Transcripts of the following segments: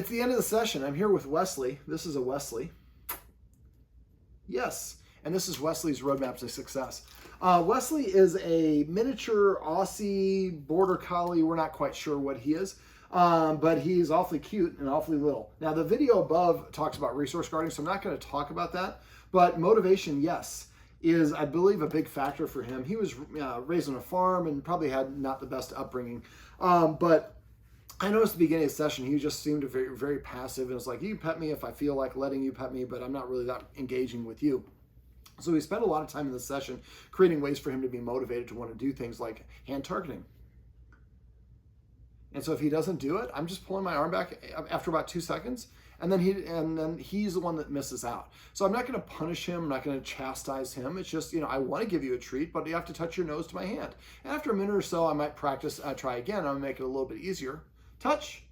It's the end of the session. I'm here with Wesley. This is a Wesley. Yes. And this is Wesley's Roadmap to Success. Wesley is a miniature Aussie border collie. We're not quite sure what he is, but he's awfully cute and awfully little. Now, the video above talks about resource guarding, so I'm not going to talk about that. But motivation, yes, is, I believe, a big factor for him. He was raised on a farm and probably had not the best upbringing. But I noticed at the beginning of the session, he just seemed very, very passive. And it's like, you pet me if I feel like letting you pet me, but I'm not really that engaging with you. So we spent a lot of time in the session creating ways for him to be motivated to want to do things like hand targeting. And so if he doesn't do it, I'm just pulling my arm back after about 2 seconds, and then he's the one that misses out. So I'm not going to punish him. I'm not going to chastise him. It's just, I want to give you a treat, but you have to touch your nose to my hand. And after a minute or so, I might practice, try again. I'm going to make it a little bit easier. Touch.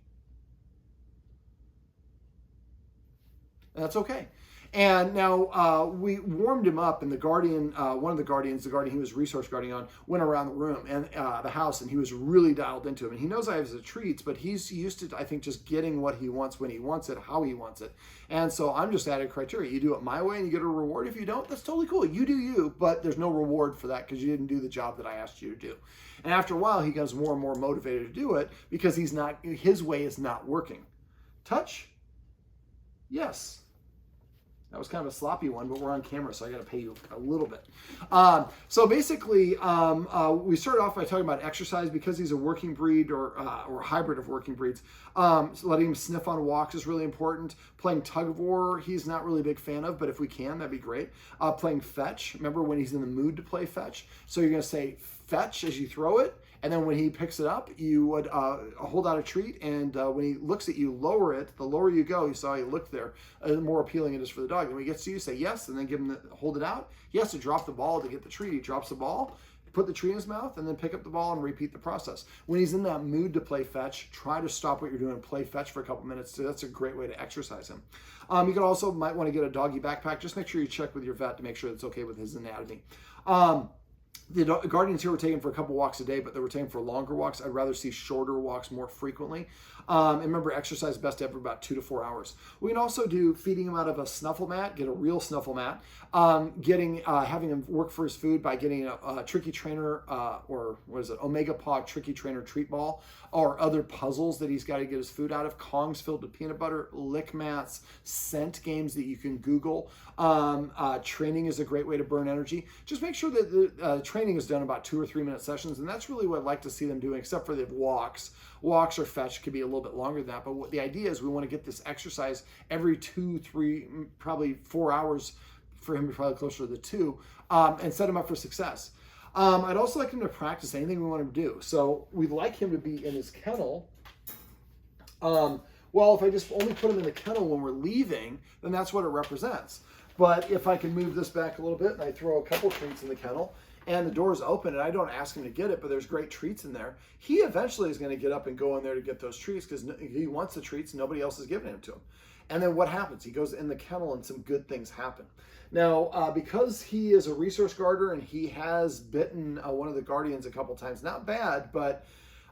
And that's okay. And now we warmed him up, and the guardian, one of the guardian he was resource guarding on, went around the room and the house, and he was really dialed into him. And he knows I have his treats, but he's used to, I think, just getting what he wants when he wants it, how he wants it. And so I'm just adding criteria. You do it my way, and you get a reward. If you don't, that's totally cool. You do you, but there's no reward for that because you didn't do the job that I asked you to do. And after a while, he becomes more and more motivated to do it because his way is not working. Touch? Yes. That was kind of a sloppy one, but we're on camera, so I got to pay you a little bit. So basically, we started off by talking about exercise because he's a working breed or hybrid of working breeds. So letting him sniff on walks is really important. Playing tug of war, he's not really a big fan of, but if we can, that'd be great. Playing fetch. Remember when he's in the mood to play fetch? So you're going to say fetch as you throw it. And then when he picks it up, you would hold out a treat, and when he looks at you, lower it. The lower you go, you saw he looked there, the more appealing it is for the dog. And when he gets to you, say yes, and then hold it out. He has to drop the ball to get the treat. He drops the ball, put the treat in his mouth, and then pick up the ball and repeat the process. When he's in that mood to play fetch, try to stop what you're doing and play fetch for a couple minutes. So that's a great way to exercise him. You can also might want to get a doggy backpack. Just make sure you check with your vet to make sure it's okay with his anatomy. The guardians here were taken for a couple walks a day, but they were taken for longer walks. I'd rather see shorter walks more frequently. And remember, exercise best every about 2 to 4 hours. We can also do feeding him out of a snuffle mat, get a real snuffle mat. Having him work for his food by getting a Tricky Trainer, Omega Paw Tricky Trainer treat ball, or other puzzles that he's got to get his food out of, Kongs filled with peanut butter, lick mats, scent games that you can Google. Training is a great way to burn energy. Just make sure that the training is done about 2 or 3 minute sessions, and that's really what I'd like to see them doing, except for the walks. Walks or fetch could be a little bit longer than that, but what the idea is we want to get this exercise every 2, 3, probably 4 hours for him, probably closer to the 2, and set him up for success. I'd also like him to practice anything we want him to do. So we'd like him to be in his kennel. Well, if I just only put him in the kennel when we're leaving, then that's what it represents. But if I can move this back a little bit and I throw a couple treats in the kennel and the door's open and I don't ask him to get it, but there's great treats in there, he eventually is going to get up and go in there to get those treats because he wants the treats and nobody else is giving them to him. And then what happens? He goes in the kennel and some good things happen. Now, because he is a resource guarder and he has bitten one of the guardians a couple times, not bad, but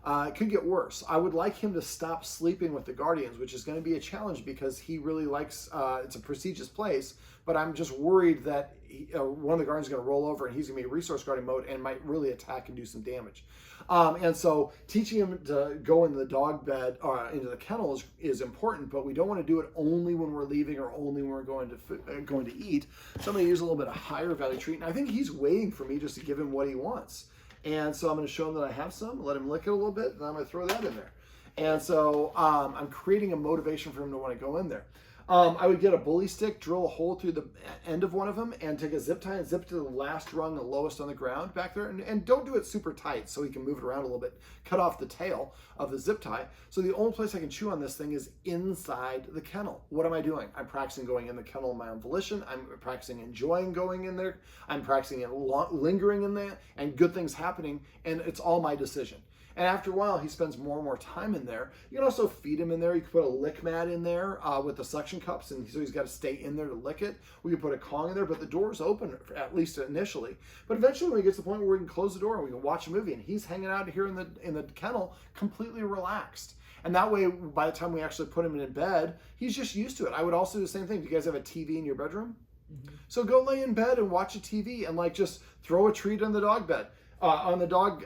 it could get worse. I would like him to stop sleeping with the guardians, which is going to be a challenge because he really likes, it's a prestigious place, but I'm just worried that one of the guardians is going to roll over and he's going to be resource guarding mode and might really attack and do some damage. And so teaching him to go in the dog bed, into the kennel is important, but we don't want to do it only when we're leaving or only when we're going to eat. So I'm going to use a little bit of higher value treat. And I think he's waiting for me just to give him what he wants. And so I'm going to show him that I have some, let him lick it a little bit, and I'm going to throw that in there. And so I'm creating a motivation for him to want to go in there. I would get a bully stick, drill a hole through the end of one of them, and take a zip tie and zip it to the last rung, the lowest on the ground back there. And don't do it super tight so he can move it around a little bit. Cut off the tail of the zip tie. So the only place I can chew on this thing is inside the kennel. What am I doing? I'm practicing going in the kennel on my own volition. I'm practicing enjoying going in there. I'm practicing lingering in there and good things happening. And it's all my decision. And after a while, he spends more and more time in there. You can also feed him in there. You can put a lick mat in there with the suction suction cups, and so he's got to stay in there to lick it. We can put a Kong in there, but the door's open, at least initially. But eventually when we get to the point where we can close the door and we can watch a movie, and he's hanging out here in the kennel completely relaxed. And that way, by the time we actually put him in bed, he's just used to it. I would also do the same thing. Do you guys have a TV in your bedroom? Mm-hmm. So go lay in bed and watch a TV, and like just throw a treat on the dog bed, on the dog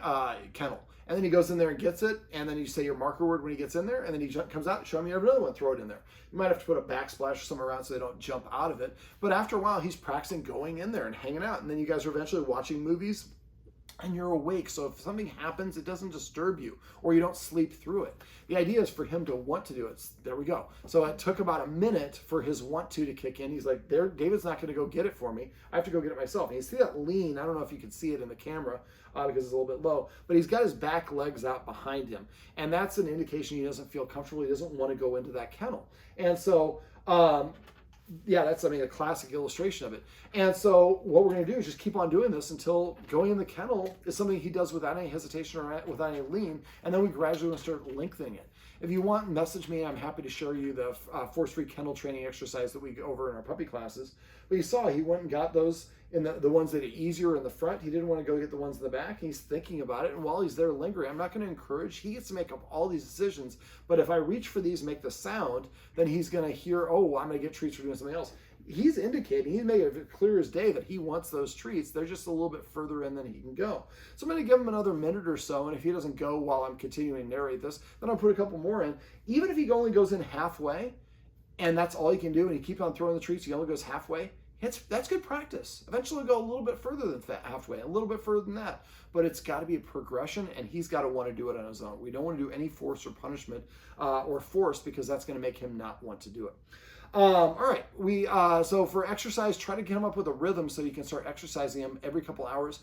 kennel. And then he goes in there and gets it, and then you say your marker word when he gets in there, and then he comes out, show me another one, throw it in there. You might have to put a backsplash or something around so they don't jump out of it. But after a while, he's practicing going in there and hanging out, and then you guys are eventually watching movies, and you're awake. So if something happens, it doesn't disturb you, or you don't sleep through it. The idea is for him to want to do it. There we go. So it took about a minute for his want to kick in. He's like, there, David's not going to go get it for me. I have to go get it myself. And you see that lean. I don't know if you can see it in the camera because it's a little bit low, but he's got his back legs out behind him. And that's an indication he doesn't feel comfortable. He doesn't want to go into that kennel. And so, yeah, that's, I mean, a classic illustration of it. And so what we're going to do is just keep on doing this until going in the kennel is something he does without any hesitation or without any lean, and then we gradually start lengthening it. If you want, message me. I'm happy to show you the force-free kennel training exercise that we go over in our puppy classes. But you saw he went and got those in the ones that are easier in the front. He didn't want to go get the ones in the back. He's thinking about it, and while he's there lingering, I'm not going to encourage. He gets to make up all these decisions, but if I reach for these, make the sound, then he's going to hear, oh, I'm going to get treats for doing something else. He's indicating, he's making it clear as day that he wants those treats. They're just a little bit further in than he can go. So I'm going to give him another minute or so, and if he doesn't go while I'm continuing to narrate this, then I'll put a couple more in. Even if he only goes in halfway, and that's all he can do, and he keeps on throwing the treats, he only goes halfway, that's good practice. Eventually he'll go a little bit further than halfway, a little bit further than that. But it's got to be a progression, and he's got to want to do it on his own. We don't want to do any force or punishment or force, because that's going to make him not want to do it. All right, so for exercise, try to get him up with a rhythm so you can start exercising him every couple hours,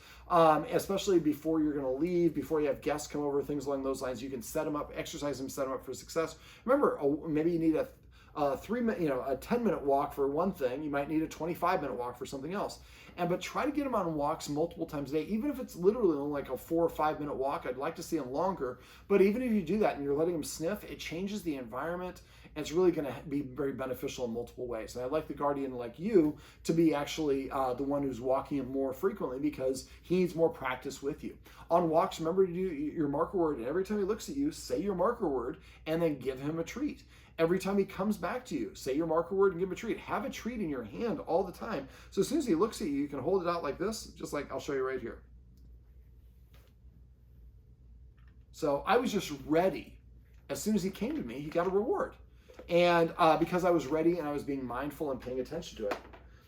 especially before you're going to leave, before you have guests come over, things along those lines. You can set him up, exercise him, set him up for success. Remember, maybe you need a 10-minute walk for one thing. You might need a 25-minute walk for something else. But try to get him on walks multiple times a day, even if it's literally only like a 4 or 5 minute walk. I'd like to see him longer, but even if you do that and you're letting him sniff, it changes the environment, and it's really going to be very beneficial in multiple ways. And I'd like the guardian, like you, to be actually the one who's walking him more frequently, because he needs more practice with you. On walks, remember to do your marker word, and every time he looks at you, say your marker word and then give him a treat. Every time he comes back to you, say your marker word and give him a treat. Have a treat in your hand all the time. So as soon as he looks at you, you can hold it out like this, just like I'll show you right here. So I was just ready. As soon as he came to me, he got a reward. And because I was ready and I was being mindful and paying attention to it.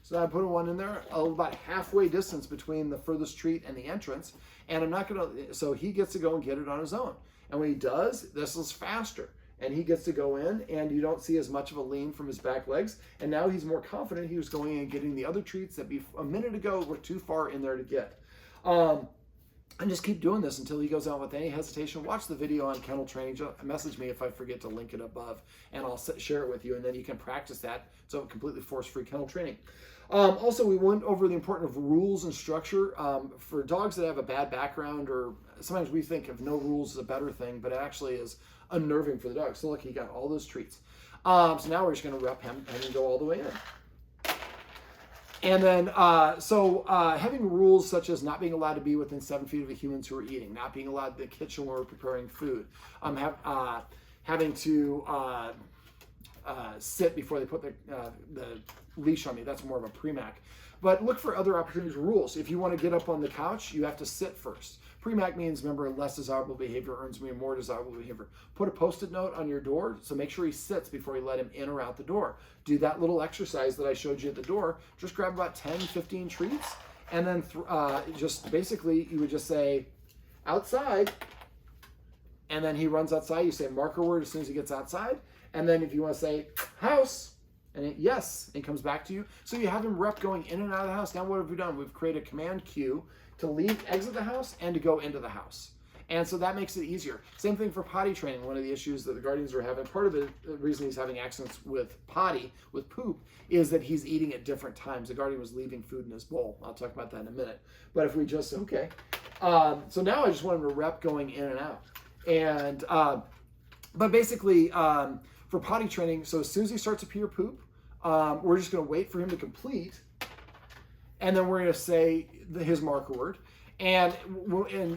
So I put one in there, about halfway distance between the furthest treat and the entrance. And I'm not going to, so he gets to go and get it on his own. And when he does, this is faster. And he gets to go in, and you don't see as much of a lean from his back legs. And now he's more confident. He was going in and getting the other treats that a minute ago were too far in there to get. And just keep doing this until he goes out with any hesitation. Watch the video on kennel training. Just message me if I forget to link it above, and I'll share it with you, and then you can practice that. So completely force-free kennel training. Also, we went over the importance of rules and structure. For dogs that have a bad background, or sometimes we think of no rules as a better thing, but it actually is unnerving for the dog. So look, he got all those treats. So now we're just going to rep him and go all the way in. And then, having rules such as not being allowed to be within 7 feet of the humans who are eating, not being allowed in the kitchen when we're preparing food, having to sit before they put the leash on me. That's more of a pre-mac. But look for other opportunities, rules. If you want to get up on the couch, you have to sit first. Pre-mac means, remember, less desirable behavior earns me more desirable behavior. Put a Post-it note on your door, so make sure he sits before you let him in or out the door. Do that little exercise that I showed you at the door. Just grab about 10, 15 treats, and then just basically you would just say, outside, and then he runs outside. You say marker word as soon as he gets outside, and then if you want to say, house, and yes, and comes back to you. So you have him rep going in and out of the house. Now what have we done? We've created a command cue to leave, exit the house, and to go into the house. And so that makes it easier. Same thing for potty training. One of the issues that the guardians are having, part of the reason he's having accidents with potty, with poop, is that he's eating at different times. The guardian was leaving food in his bowl. I'll talk about that in a minute. But if we just, okay. So now I just want him to rep going in and out. And, but basically, for potty training, so as soon as he starts to pee or poop, we're just going to wait for him to complete, and then we're going to say his marker word. And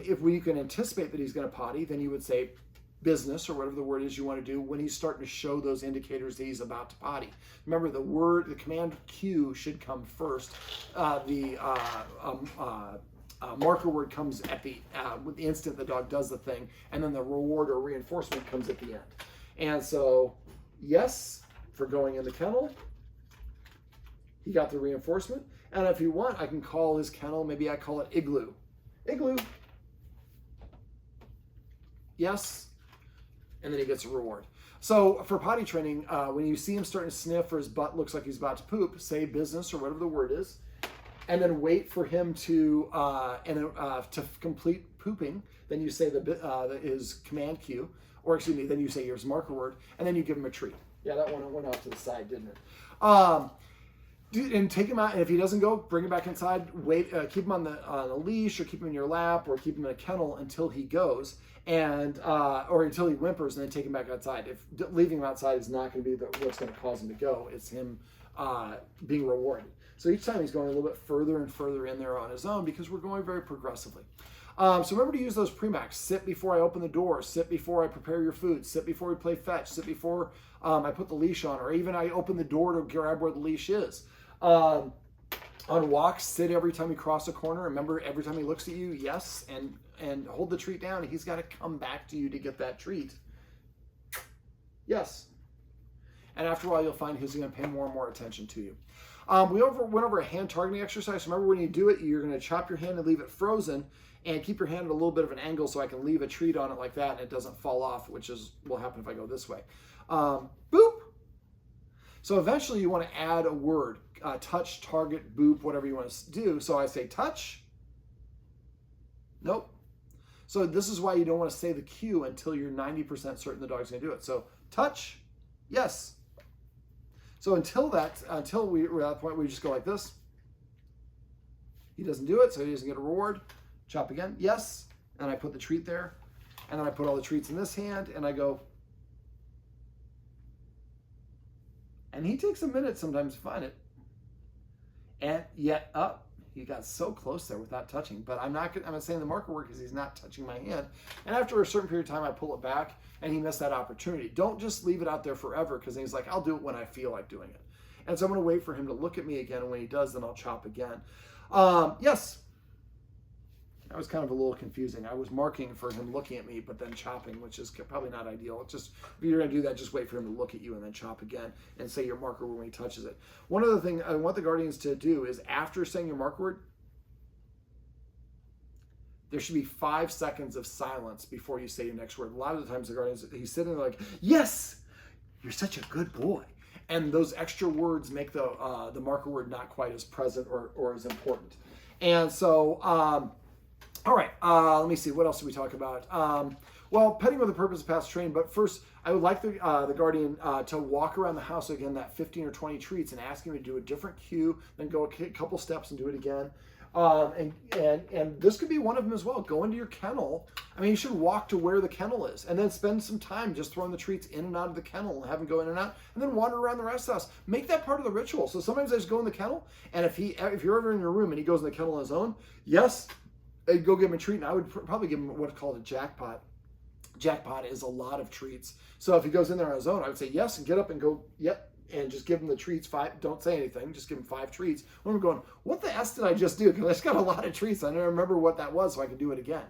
if we can anticipate that he's going to potty, then you would say business or whatever the word is you want to do when he's starting to show those indicators that he's about to potty. Remember, the command cue should come first. Marker word comes at with the instant the dog does the thing, and then the reward or reinforcement comes at the end. And so, yes, for going in the kennel, he got the reinforcement. And if you want, I can call his kennel, maybe I call it Igloo. Igloo. Yes. And then he gets a reward. So for potty training, when you see him starting to sniff or his butt looks like he's about to poop, say business or whatever the word is, and then wait for him to complete pooping. Then you say his command cue, or excuse me, then you say his marker word, and then you give him a treat. Yeah, that one went off to the side, didn't it? And take him out, and if he doesn't go, bring him back inside. Wait, keep him on a leash, or keep him in your lap, or keep him in a kennel until he goes, and or until he whimpers, and then take him back outside. If leaving him outside is not going to be what's going to cause him to go, it's him being rewarded. So each time he's going a little bit further and further in there on his own because we're going very progressively. So remember to use those pre-max. Sit before I open the door. Sit before I prepare your food. Sit before we play fetch. Sit before I put the leash on, or even I open the door to grab where the leash is. On walks, sit every time you cross a corner. Remember, every time he looks at you, yes, and hold the treat down. He's got to come back to you to get that treat. Yes. And after a while, you'll find he's going to pay more and more attention to you. We went over a hand targeting exercise. Remember, when you do it, you're going to chop your hand and leave it frozen, and keep your hand at a little bit of an angle so I can leave a treat on it like that and it doesn't fall off, which will happen if I go this way. Boop. So eventually you want to add a word, touch, target, boop, whatever you want to do. So I say touch. Nope. So this is why you don't want to say the cue until you're 90% certain the dog's going to do it. So touch, yes. So until we're at that point, we just go like this. He doesn't do it, so he doesn't get a reward. Chop again, yes. And I put the treat there. And then I put all the treats in this hand, and I go. And he takes a minute sometimes to find it. And yet, he got so close there without touching. But I'm not saying the marker word because he's not touching my hand. And after a certain period of time, I pull it back, and he missed that opportunity. Don't just leave it out there forever, because he's like, I'll do it when I feel like doing it. And so I'm going to wait for him to look at me again, and when he does, then I'll chop again. Yes. That was kind of a little confusing. I was marking for him looking at me, but then chopping, which is probably not ideal. Just, if you're going to do that, just wait for him to look at you and then chop again and say your marker word when he touches it. One other thing I want the guardians to do is, after saying your marker word, there should be 5 seconds of silence before you say your next word. A lot of the times the guardians, he's sitting there like, yes, you're such a good boy. And those extra words make the marker word not quite as present or as important. And so, all right, let me see. What else did we talk about? Well, petting with a purpose of past training. But first, I would like the guardian to walk around the house again, that 15 or 20 treats, and ask him to do a different cue, then go a couple steps and do it again. And this could be one of them as well. Go into your kennel. I mean, you should walk to where the kennel is, and then spend some time just throwing the treats in and out of the kennel and have him go in and out, and then wander around the rest of the house. Make that part of the ritual. So sometimes I just go in the kennel, and if you're ever in your room and he goes in the kennel on his own, yes, I'd go give him a treat, and I would probably give him what's called a jackpot. Jackpot is a lot of treats. So if he goes in there on his own, I would say yes, and get up and go, yep, and just give him the treats. 5. Don't say anything. Just give him 5 treats. When I'm going, what the S did I just do? Because I just got a lot of treats. I don't remember what that was, so I can do it again.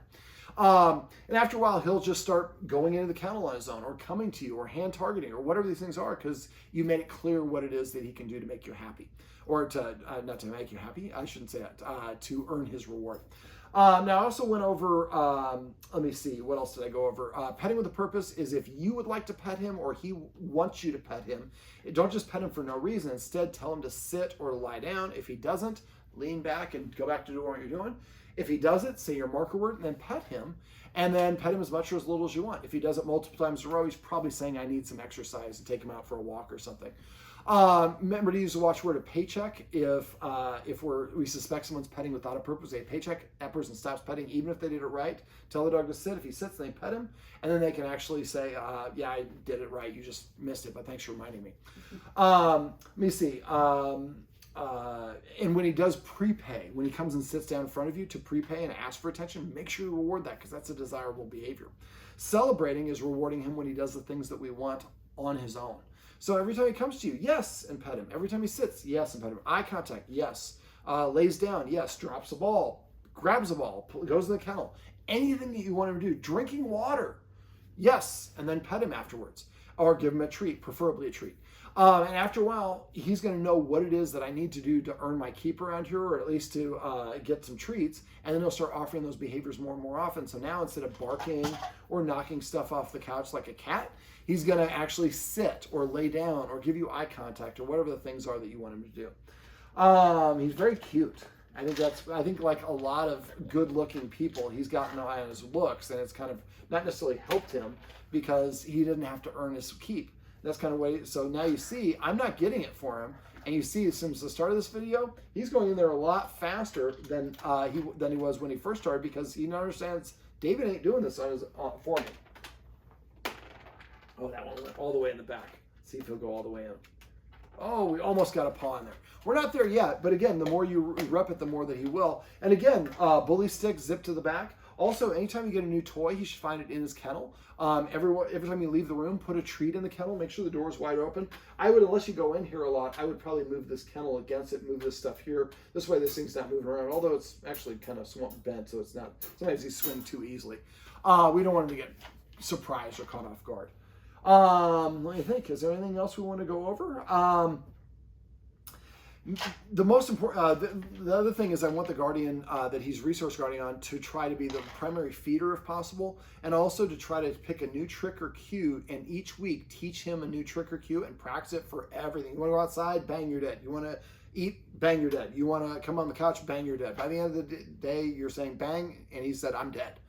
And after a while, he'll just start going into the kennel on his own, or coming to you, or hand targeting, or whatever these things are, because you made it clear what it is that he can do to make you happy, or to not to make you happy. I shouldn't say that. To earn his reward. Now, I also went over, let me see, what else did I go over? Petting with a purpose is if you would like to pet him or he wants you to pet him, don't just pet him for no reason. Instead, tell him to sit or to lie down. If he doesn't, lean back and go back to doing what you're doing. If he does it, say your marker word and then pet him. And then pet him as much or as little as you want. If he does it multiple times in a row, he's probably saying, I need some exercise, and take him out for a walk or something. Remember to use the watchword of paycheck if we suspect someone's petting without a purpose. They paycheck that person stops petting even if they did it right. Tell the dog to sit. If he sits, they pet him, and then they can actually say, "Yeah, I did it right. You just missed it, but thanks for reminding me." Let me see. And when he does prepay, when he comes and sits down in front of you to prepay and ask for attention, make sure you reward that because that's a desirable behavior. Celebrating is rewarding him when he does the things that we want on his own. So every time he comes to you, yes, and pet him. Every time he sits, yes, and pet him. Eye contact, yes. Lays down, yes. Drops a ball, grabs a ball, goes in the kennel. Anything that you want him to do. Drinking water, yes, and then pet him afterwards. Or give him a treat, preferably a treat. And after a while, he's going to know what it is that I need to do to earn my keep around here, or at least to get some treats. And then he'll start offering those behaviors more and more often. So now instead of barking or knocking stuff off the couch like a cat, he's going to actually sit or lay down or give you eye contact or whatever the things are that you want him to do. He's very cute. I think like a lot of good-looking people, he's gotten an eye on his looks, and it's kind of not necessarily helped him because he didn't have to earn his keep. That's kind of way. So now you see, I'm not getting it for him, and you see since the start of this video, he's going in there a lot faster than he was when he first started because he understands David ain't doing this for me. Oh, that one went all the way in the back. See if he'll go all the way in. Oh, we almost got a paw in there. We're not there yet, but again, the more you rep it, the more that he will. And again, bully stick, zip to the back. Also, anytime you get a new toy, he should find it in his kennel. Every time you leave the room, put a treat in the kennel. Make sure the door is wide open. I would, unless you go in here a lot, I would probably move this kennel against it, move this stuff here. This way this thing's not moving around, although it's actually kind of somewhat bent, so it's not, sometimes he swings too easily. We don't want him to get surprised or caught off guard. Let me think, is there anything else we want to go over? The most important, the other thing is I want the guardian that he's resource guarding on to try to be the primary feeder if possible, and also to try to pick a new trick or cue and each week teach him a new trick or cue and practice it for everything. You want to go outside? Bang, you're dead. You want to eat? Bang, you're dead. You want to come on the couch? Bang, you're dead. By the end of the day, you're saying bang, and he said, I'm dead.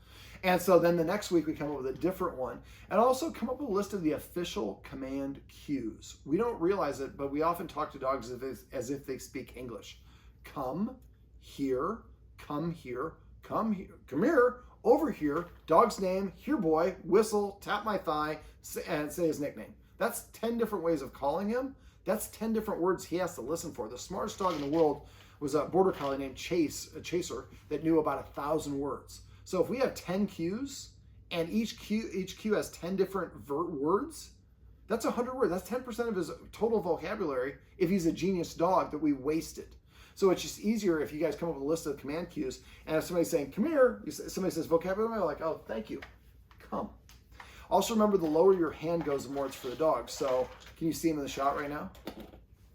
And so then the next week we come up with a different one, and also come up with a list of the official command cues. We don't realize it, but we often talk to dogs as if they speak English. Come here, come here, come here, come here, over here, dog's name, here boy, whistle, tap my thigh, and say his nickname. That's 10 different ways of calling him. That's 10 different words he has to listen for. The smartest dog in the world was a border collie named Chase, a chaser, that knew about 1,000 words. So if we have 10 cues and each cue has 10 different words, that's 100 words. That's 10% of his total vocabulary if he's a genius dog that we wasted. So it's just easier if you guys come up with a list of command cues, and if somebody's saying, come here, somebody says vocabulary, like, oh, thank you, come. Also remember, the lower your hand goes, the more it's for the dog. So can you see him in the shot right now?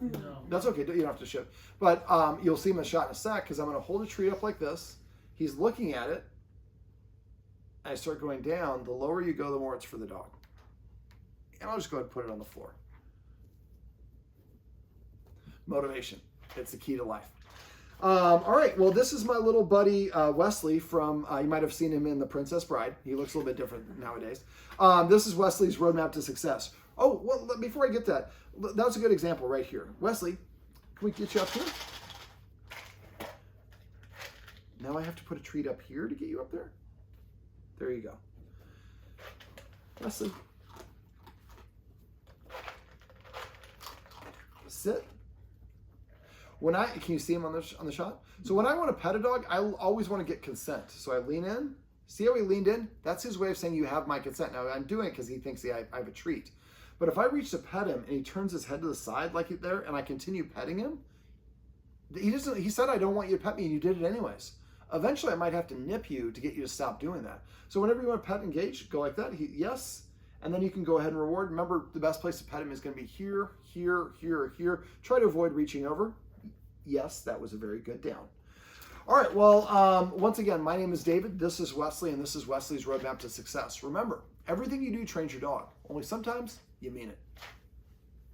No. That's okay, you don't have to show. But you'll see him in the shot in a sec, because I'm going to hold a treat up like this. He's looking at it. I start going down, the lower you go, the more it's for the dog. And I'll just go ahead and put it on the floor. Motivation. It's the key to life. All right, well, this is my little buddy Wesley from, you might have seen him in The Princess Bride. He looks a little bit different nowadays. This is Wesley's roadmap to success. Oh, well, before I get that was a good example right here. Wesley, can we get you up here? Now I have to put a treat up here to get you up there? There you go. Wesley. Sit. Can you see him on the shot? So when I want to pet a dog, I always want to get consent. So I lean in. See how he leaned in? That's his way of saying you have my consent. Now I'm doing it because he thinks I have a treat. But if I reach to pet him and he turns his head to the side like it there, and I continue petting him, he said I don't want you to pet me, and you did it anyways. Eventually, I might have to nip you to get you to stop doing that. So whenever you want to pet and engage, go like that. Yes. And then you can go ahead and reward. Remember, the best place to pet him is going to be here, here, here, here. Try to avoid reaching over. Yes, that was a very good down. All right, well, once again, my name is David. This is Wesley, and this is Wesley's Roadmap to Success. Remember, everything you do trains your dog. Only sometimes you mean it.